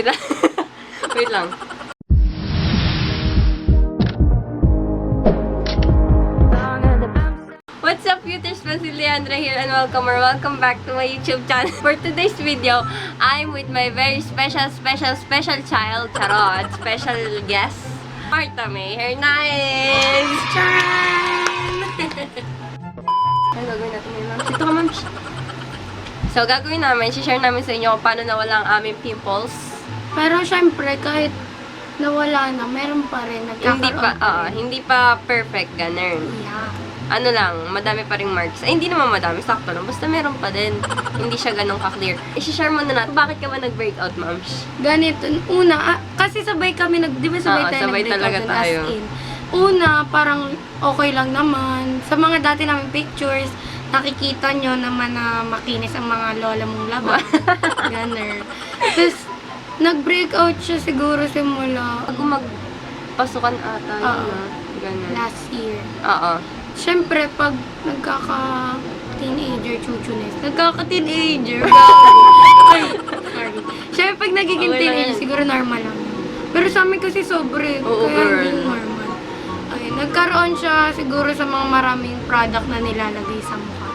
Wait lang. Wait lang. What's up, YouTubers? Si Leandra here and welcome back to my YouTube channel. For today's video, I'm with my very special child, charot, special guest, Martha May Hernandez. Charan! Ano gagawin natin ngayon, ma'am? Dito ka, ma'am. So, gagawin namin, share namin sa inyo kung paano nawala ang aming pimples. Pero syempre, kahit nawala na, meron pa rin. Hindi pa perfect, ganun. Yeah. Ano lang, madami pa ring marks. Ay, hindi naman madami, sakto lang. Basta meron pa din. Hindi siya ganun ka-clear. I-share mo na natin, bakit ka ba nag-breakout, ma'ams? Ganito. Una, kasi sabay kami, di ba sabay tayo sabay nag-breakout talaga ng tayo. as in. Una, parang okay lang naman. Sa mga dati namin pictures, nakikita nyo naman na makinis ang mga lola mong laban. Ganun. Tapos, nag-breakout siya siguro simula Bago magpasukan ata yun, ganun. last year. Oo. Siyempre, pag nagkaka-teenager, chuchunes. Nagkaka-teenager. Ay, sorry. Siyempre, pag nagiging Okay lang teenager, yan. siguro normal lang. Pero sa amin kasi sobre. Oo, Kaya girl. hindi normal. Ay, nagkaroon siya siguro sa mga maraming product na nilalagay sa mukha.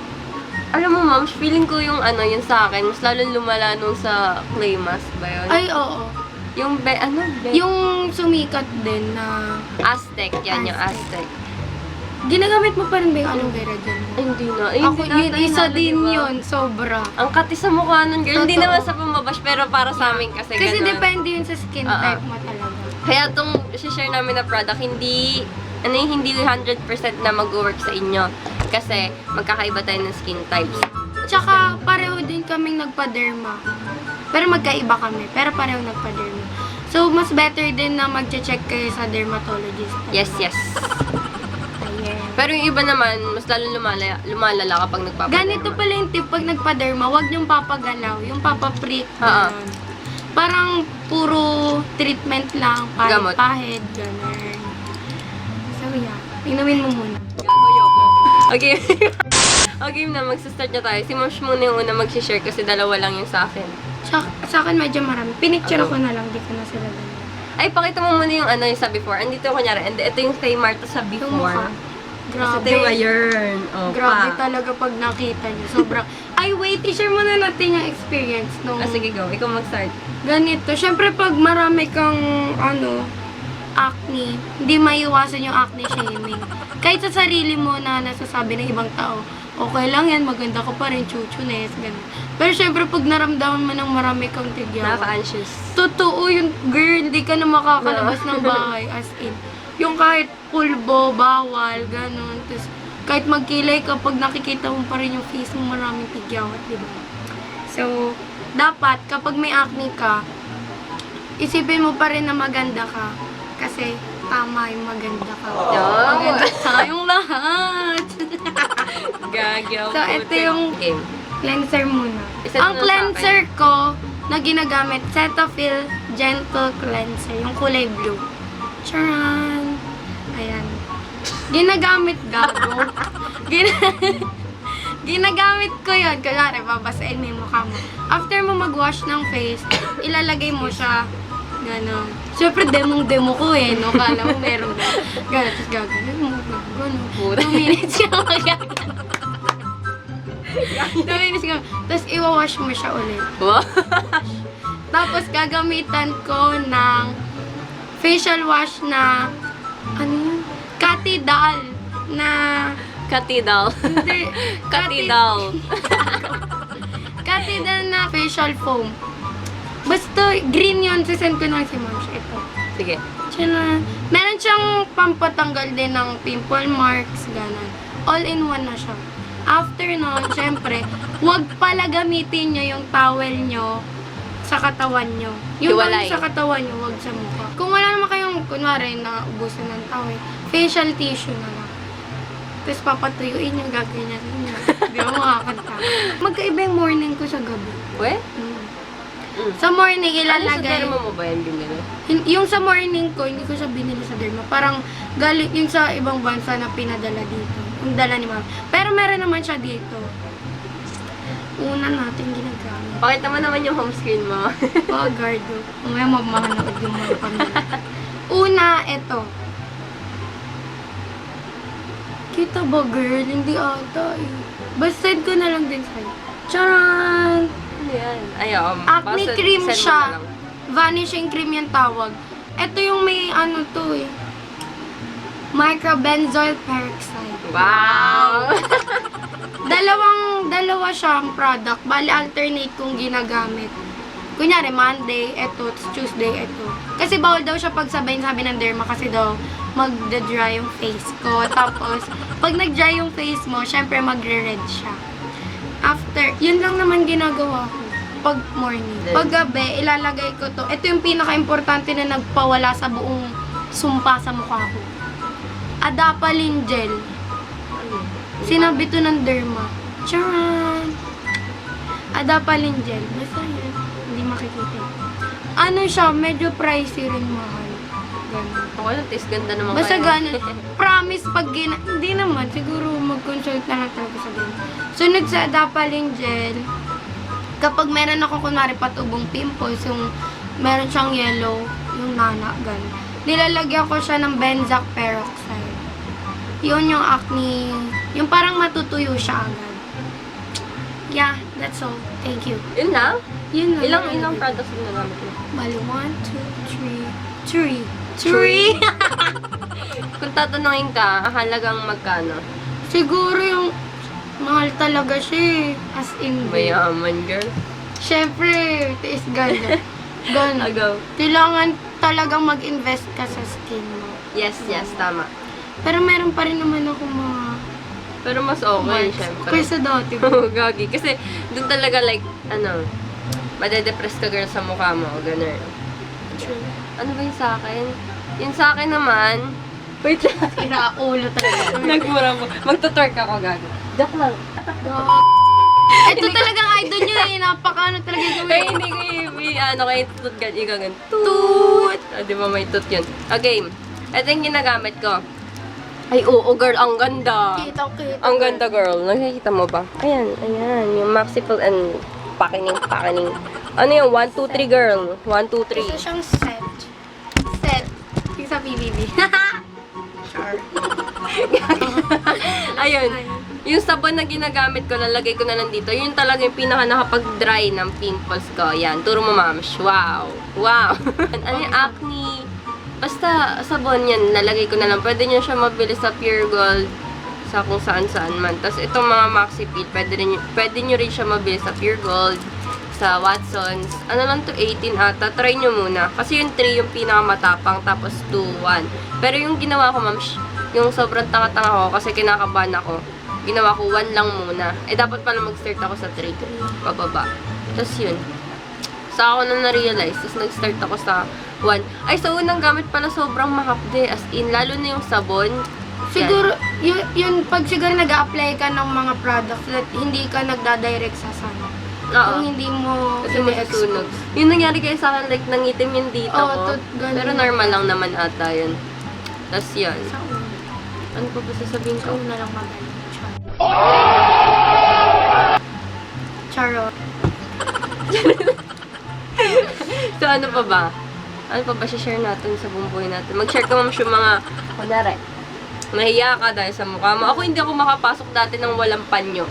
Alam mo, ma'ams, feeling ko yung yung sa akin, mas lalong lumala nung sa clay mask ba yun? Ay, oo. Yung Yung sumikat din na Aztec, yan yung Aztec. ginagamit mo pa rin ba yung aloe vera dyan? Ay, hindi na. Ay, Ako, hindi yun, natin isa nalo, din diba? yun. Sobra. Ang kati sa mukha nun, girl. Hindi Totoo. naman sa pamabash, pero para sa amin kasi Kasi ganun. depende yun sa skin Oo. type mo talaga. Kaya itong share namin na product, hindi 100% na mag-work sa inyo. Kasi magkakaiba tayo ng skin types. Tsaka pareho din kaming nagpa-derma. Pero magkaiba kami. Pero pareho nagpa-derma. So, mas better din na mag-check kayo sa dermatologist. Yes, yes. Ayan. Pero yung iba naman, mas lalong lumalala kapag nagpapaderma. Ganito pala yung tip pag nagpa-derma, huwag niyong papagalaw. Yung papaprick. Oo. Ganun. Parang puro treatment lang. Gamot. Pahid. Ganun. So, yeah. Inumin mo muna. Gagawin ko. Okay. Okay na, magsa-start na tayo. Si Mosh muna yung una mag-share kasi dalawa lang yung sa akin. Sa akin medyo marami. Pinicture Ako. ko na lang. Di ko na sila dala. Ay, pakita mo muna yung yung sa before. Andito kunyari. And ito yung kay Martha sa Yung mukha. before. Grabe. Ito yung ngayon. Oh, Grabe pa. talaga pag nakita niyo. Sobrang... Ay, wait. I-share muna natin yung experience nung... Sige, go. Ikaw mag-start. Ganito. Siyempre, pag marami kang, acne, hindi maiwasan yung acne shaming. Kahit sa sarili mo na nasasabi ng ibang tao, okay lang yan, maganda ko pa rin, chuchunes, ganun. Pero syempre, pag naramdaman mo ng marami kang tigyawan, Nakaka-anxious. totoo yung girl, hindi ka na makakalabas ng bahay, as in. Yung kahit pulbo, bawal, ganun. Tapos, kahit magkilay ka, pag nakikita mo pa rin yung face mo, maraming tigyawat, di ba? So, dapat, kapag may acne ka, isipin mo pa rin na maganda ka. Kasi, tama yung maganda ka. Maganda tayong lahat. Gagyaw. So, ito yung game. cleanser muna. Isa Ang din sa cleanser ko na ginagamit, Cetaphil Gentle Cleanser. Yung kulay blue. Charan! Ayan. Ginagamit gago. Ginagamit ko yun. Kunwari, babasain mo yung mukha mo. After mo mag-wash ng face, ilalagay mo siya. Gano'n. Siyempre, demo ko eh, no? Kala mo meron na. Gano'n. Tapos gagawin mo. Gano'n. 2 minutes ka magagano'n. 2 minutes ka. Tapos iwawash mo siya ulit. Wow. Tapos gagamitan ko ng facial wash na, Katidal na, Katidal. hindi, Katidal. Katidal na facial foam. Basta, green yun. Sisend ko na si Mom. Ito. Sige. Tiyan. Meron siyang pampatanggal din ng pimple marks, gano'n. All-in-one na siya. After nun, syempre, huwag pala gamitin nyo yung towel nyo sa katawan nyo. Yung Hiwalay. sa katawan nyo, huwag sa mukha. Kung wala naman kayong, kunwari, naubusan ng towel, facial tissue na lang. Tapos papatuyuin yung gagawin niya sa inyo. Di ba makakanta? Magkaiba yung morning ko sa gabi. We? Sa morning, Ano sa ilalagay. derma mo ba yan binili? Yung sa morning ko, hindi ko siya binili sa derma. Parang galing yung sa ibang bansa na pinadala dito. Yung dala ni ma'am. Pero meron naman siya dito. Una natin ginagamit. Pakita mo naman yung home screen mo. Gardo. Mamaya mamahanood yung mga pamilya. Una, ito. Kita ba, girl? Hindi ata eh. Basta send ko na lang din sa'yo. Charan! Ano yan? Ay, Acne basta cream send mo siya. na lang. Vanishing cream yung tawag. Ito yung may ano to eh. Microbenzoyl peroxide. Wow! Dalawa siyang product. Bali, alternate kung ginagamit. Kunyari, Monday, eto. Tuesday, eto. Kasi bawal daw siya pagsabayin, sabi ng derma, kasi daw magda-dry yung face ko. Tapos, pag nag-dry yung face mo, syempre magre-red siya. After, yun lang naman ginagawa ko. Pag morning. Pag gabi, ilalagay ko to. Ito yung pinaka-importante na nagpawala sa buong sumpa sa mukha ko. Adapalene gel. Sinabi to ng derma. Charan! Adapalene gel. Basta yan. Hindi makikita. Ano siya, medyo pricey rin, mahal. Ganun. Ako lang, tis ganda naman Basta kayo. ganun. Promise, pag hindi naman, siguro mag-consult na lang talaga sa ganun. Sunod sa Adapalene gel, kapag meron ako kunwari patubong pimples, yung meron siyang yellow, yung nana, ganun. Nilalagyan ko siya ng benzoyl peroxide. Yun yung acne, yung parang matutuyo siya agad. Yeah, that's all. Thank you. Yun lang? Yun lang. Ilang products mo nagamit mo? Bali, 1, 2, 3. 3? Kung tatanungin ka, halagang magkano? Siguro yung mahal talaga siya eh. As in, Mayaman, girl. syempre, tiis ganda. Ganda. Agaw. Kailangan talagang mag-invest ka sa skin mo. Yes, tama. Pero meron pa rin naman ako mga Pero mas okay, marks. syempre. Kaysa dati. Oo, gagi. Kasi, dun talaga like, madedepress ka girl sa mukha mo, gano'n. Ano ba yung sa akin? Yung sa akin naman, wait lang. Sira ulo talaga. Nagmura mo. Magtutwerk ako, gago. Joke lang. Ito talagang idol nyo eh. Napaka-ano talaga Kaya gawin. hindi ko kaya tutut gan, ikagan. Toot! Di ba may tut yun? Okay, ito yung ginagamit ko. Ay, oo, girl, ang ganda. Kitang-kita. Ang ganda, girl. Nakikita mo ba? Ayan. Yung Maxipil and pakining. Ano yung 1, 2, 3, girl? 1, 2, 3. Ito siyang set. Yung sa PBB. Sure. Ayun. Yung sabon na ginagamit ko, lalagay ko na lang dito. Yun talaga yung pinaka nakapag-dry ng pimples ko. Yan. Turo mo, mams. Wow. Ano yung acne? Basta sabon yan, lalagay ko na lang. Pwede nyo siya mabili sa Pure Gold, sa kung saan-saan man. Tapos itong mga Maxi Peel, pwede nyo rin siya mabili sa Pure Gold, sa Watsons. Ano lang to, 18 ata. Try nyo muna. Kasi yung 3 yung pinakamatapang, tapos 2, 1. Pero yung ginawa ko, ma'am, yung sobrang tanga-tanga ko kasi kinakabahan ako. Ginawa ko 1 lang muna. Eh, dapat pala mag-start ako sa 3. Pababa. Tapos yun. Sa ako na na-realize. Tapos nag-start ako sa 1. Ay, sa unang gamit pala sobrang mahapde. As in, lalo na yung sabon. Siguro, yun pag siguro nag-apply ka ng mga products that hindi ka nagdadirect sa sun. Oo. Kung hindi mo Kasi masusunog. Yung nangyari kayo sa akin, like, nangitim yung dito ko. ganun. Pero normal lang naman ata yun. Tapos yun. Sa una. Ano pa ba sasabihin Sa ko? una lang magaling. Charot. So, ano pa ba? Ano pa ba share natin sa buong buhay natin? Mag-share ka, ma'am, yung mga, kunwari, nahiya ka dahil sa mukha mo. Ako, hindi ako makapasok dati ng walang panyo.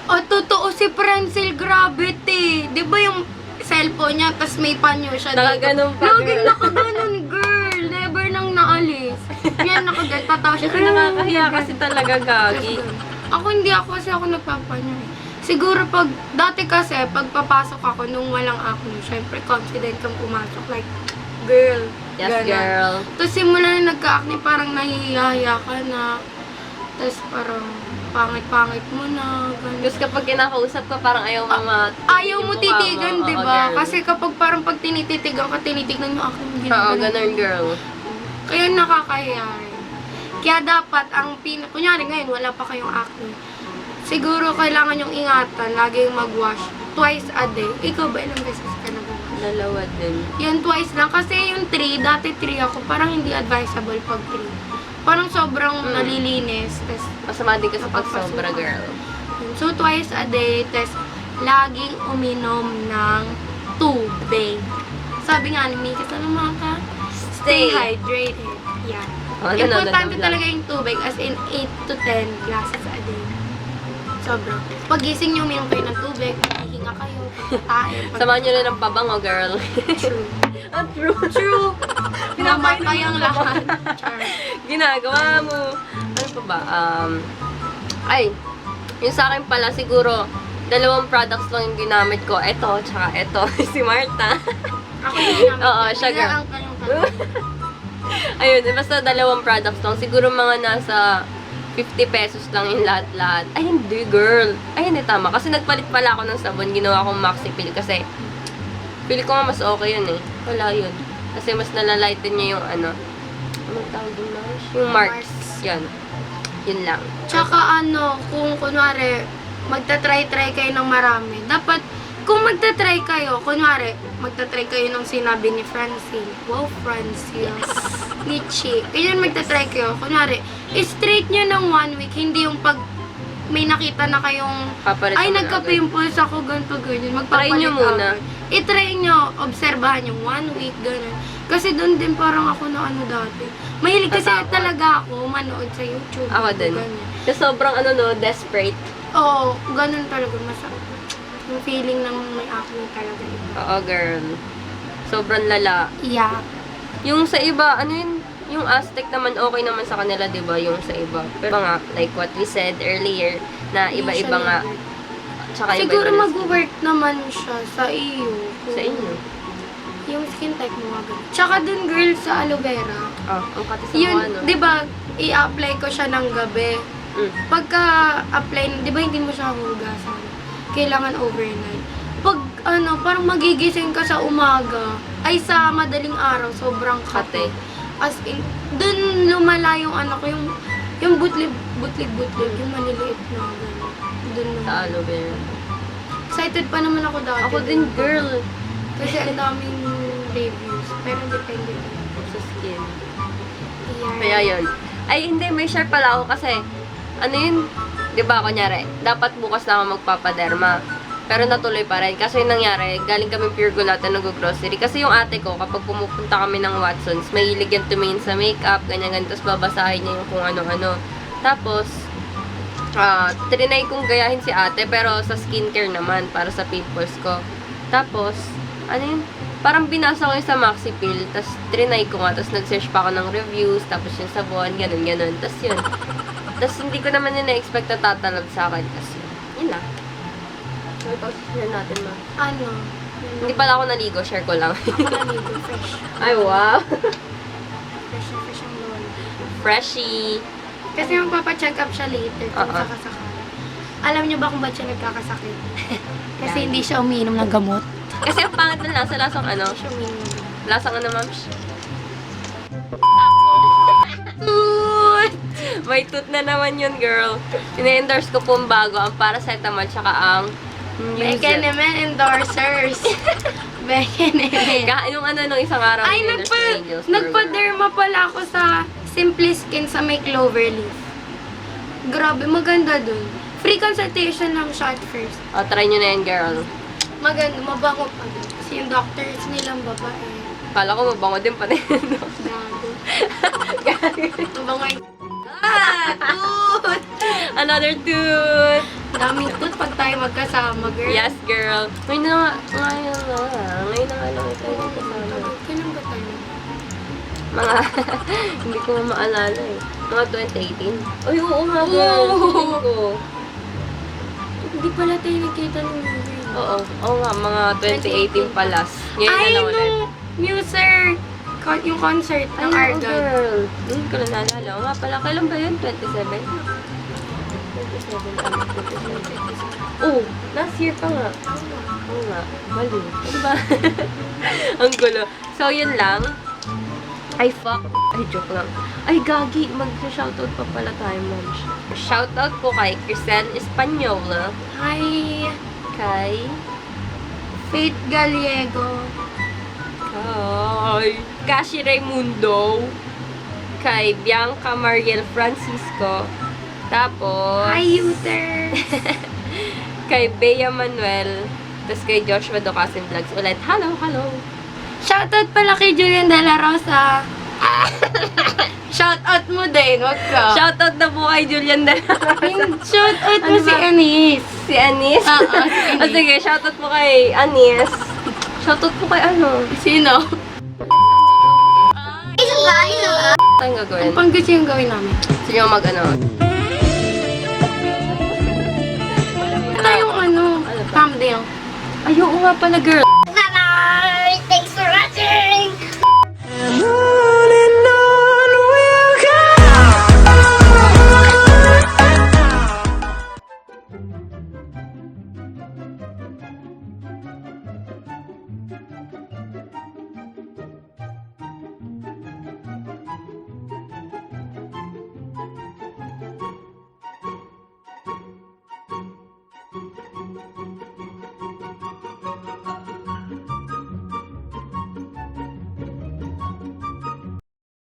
O, totoo si Francil, gravity. Di ba yung cellphone niya, tas may panyo siya dito? Nakaganon pa, Laging girl. nakaganon, girl. Never nang naalis. Yan, nakagat. Tatawa siya. Kasi nakakahiya kasi talaga, gagi. Ako hindi ako kasi ako nagpapanyo eh. Siguro dati kasi, pagpapasok ako nung walang acne, syempre confident kang pumasok. Like, girl. Yes, ganon. girl. Tapos simula na nagka-acne, parang nahihiya ka na. Tapos parang pangit-pangit mo na. Ganun. Tapos kapag kinakausap ka, parang ayaw mo Ayaw mo titigan, di ba? Kasi, Kasi kapag parang pag tinititigan ka, tinitignan yung acne mo. oo, ganun, girl. Kaya nakakahiya rin. Kaya dapat, kunyari ngayon, wala pa kayong acne. Siguro kailangan yung ingatan, laging mag-wash twice a day. Ikaw ba ilang beses ka nag-wash? Dalawa din. Yan twice lang. Kasi yung 3, dati 3 ako, parang hindi advisable pag 3. Parang sobrang nalilinis. Tas, Masama din kasi pag Napapasukan. sobra, girl. so, twice a day. Tas, laging uminom ng tubig. Sabi nga ni Mika, Salamaka, stay hydrated. Yan. Oh, Importante talaga yung tubig, as in 8 to 10 glasses a day. Sobrang. Pagising nyo, uminom kayo ng tubig, hihinga kayo, pagkatae. Samahan nyo na ng pabango, girl. True. True. True. Pinamatay ang lahat. Char. Ginagawa mo. Ano pa ba? Yung sa akin pala, siguro, 2 products lang yung ginamit ko. Ito, tsaka ito. Si Martha. Ako yung ginamit. Oo, siya, girl. Ang kanyang tanong. Ayun, basta 2 products lang. Siguro mga nasa 50 pesos lang yung lahat-lahat. Ay, hindi, girl. Ay, hindi, tama. Kasi nagpalit pala ako ng sabon. Ginawa kong Maxi Peel kasi feel ko nga mas okay yun eh. Wala yun. Kasi mas nalalighten niya yung ano tawag doon na? Yung marks. Yan. Yun lang. Tsaka kung kunwari, magta-try kayo ng marami, dapat, kung magta-try kayo, kunwari, magta-try kayo ng sinabi ni Francine. Wow, Francine. Ni Chi. Ganyan magta-try kayo. Kunwari, straight nyo ng 1 week, hindi yung pag may nakita na kayong, Papalit ay, mo na nagka-pimples ako, ganito, ganyan. Try nyo muna. I-try nyo, obserbahan yung 1 week, ganun. Kasi doon din parang ako na dati. Mahilig kasi Natakot. talaga ako manood sa YouTube. Ako din. Ganyan. Kasi sobrang desperate. Oo, ganun talaga. Yung feeling ng may acne talaga. Oo, girl. Sobrang lala. Yeah. Yung sa iba, yung Aztec naman, okay naman sa kanila, di ba? Yung sa iba. Pero nga, like what we said earlier, na iba-iba nga. Tsaka Siguro iba-iba mag-work naman siya sa iyo. sa inyo. Yung skin type mo nga ganun. Tsaka dun, girl, sa aloe vera. Oh, ang kati sa Yun, mukha, no? di ba, i-apply ko siya ng gabi. Mm. Pagka-apply, di ba hindi mo siya hugasan? Kailangan overnight. Pag, parang magigising ka sa umaga, ay sa madaling araw, sobrang kate. As in, dun lumala yung yung butlig, yung maliliit na gano'n. Dun Sa aloe vera. Excited pa naman ako dati. Ako din, girl. Kasi ang daming reviews. Pero depende pa. Sa skin. Yeah. Kaya yun. Ay, hindi. May share pala ako kasi, di ba, kunyari, dapat bukas na ako magpapaderma. Pero natuloy pa rin. Kasi yung nangyari, galing kami Pure Gulatan nag-grocery. Kasi yung ate ko, kapag pumupunta kami ng Watsons, mahilig yan tumingin sa makeup, ganyan-ganyan. Tapos babasahin niya yung kung ano-ano. Tapos, trinay kong gayahin si ate, pero sa skincare naman, para sa pimples ko. Tapos, parang binasa ko yung sa Maxi Peel, tapos trinay ko nga, tapos nag-search pa ako ng reviews, tapos yung sabon, ganun-ganun. Tapos yun. Tapos hindi ko naman yun na-expect na tatalab sa akin. Tapos yun lang. So, ito, share natin, ma. Hindi pala ako naligo, share ko lang. Naligo, fresh. Ay, wow. Fresh na fresh ang lola. Freshie. Kasi magpapacheck up siya later kung sakasakal. Alam niyo ba kung ba't siya nagkakasakit? Kasi hindi siya umiinom ng gamot. Kasi ang pangit ng lasa, lasang ano? Siya umiinom ng gamot. Lasang ano, ma'am? May tooth na naman yun, girl. Ina-endorse ko po ang bago, ang paracetamol, tsaka ang Beke naman endorsers. Beke naman. Nung isang araw. Ay, in-endorse ni Angels Burger. nagpa-derma pala ako sa Simply Skin sa may Cloverleaf. Grabe, maganda dun. Free consultation lang siya at first. O, try nyo na yan, girl. Maganda, mabango pa dun. Kasi yung doctors nilang babae. Kala ko mabango din pa na yun. Gago. Mabango yung... Tooth! Another tooth! Daming tooth pag tayo magkasama, girl. Yes, girl. Ngayon na lang ito yung kasama. Kailan ba tayo? Mga, hindi ko maalala eh. Mga 2018. Ay, oo nga, girl. Feeling ko. Hindi pala tayo nagkita ng movie. Oo nga, mga 2018 palas. Ngayon na Ay, lang ulit. nung Muser, yung concert ng Ay, Argyle. girl. Hindi ko na naalala. Oo nga pala, kailan ba yun? 27? 27 tama, 27. Oh, last year pa nga. Oo nga, bali. Ano ba? Ang gulo. So, yun lang. Ay, fuck. Ay, joke lang. Ay, gagi. Mag-shoutout pa pala tayo, ma'am. Shoutout po kay Crisel Espanola. Hi, Kay... Faith Gallego. Kay... Kashi Raimundo. Kay Bianca Mariel Francisco. Tapos... Hi, Uter. kay Bea Manuel, tapos kay Joshua Docasin Vlogs ulit. Hello, hello! Shoutout pala kay Julian De La Rosa. Shoutout mo din, wag ka. Shoutout na po kay Julian de la Rosa. Shoutout mo Ano si ba? Anis. Si Anis? Oo, si Anis. O sige, shoutout po kay Anis. Shoutout po kay ano? Sino? Ano tayong gagawin? Ang pang gusto yung gawin namin. Gusto nyo mag ano? Tayong ano, Ano ba? thumbnail. Ay, oo nga pala, girl.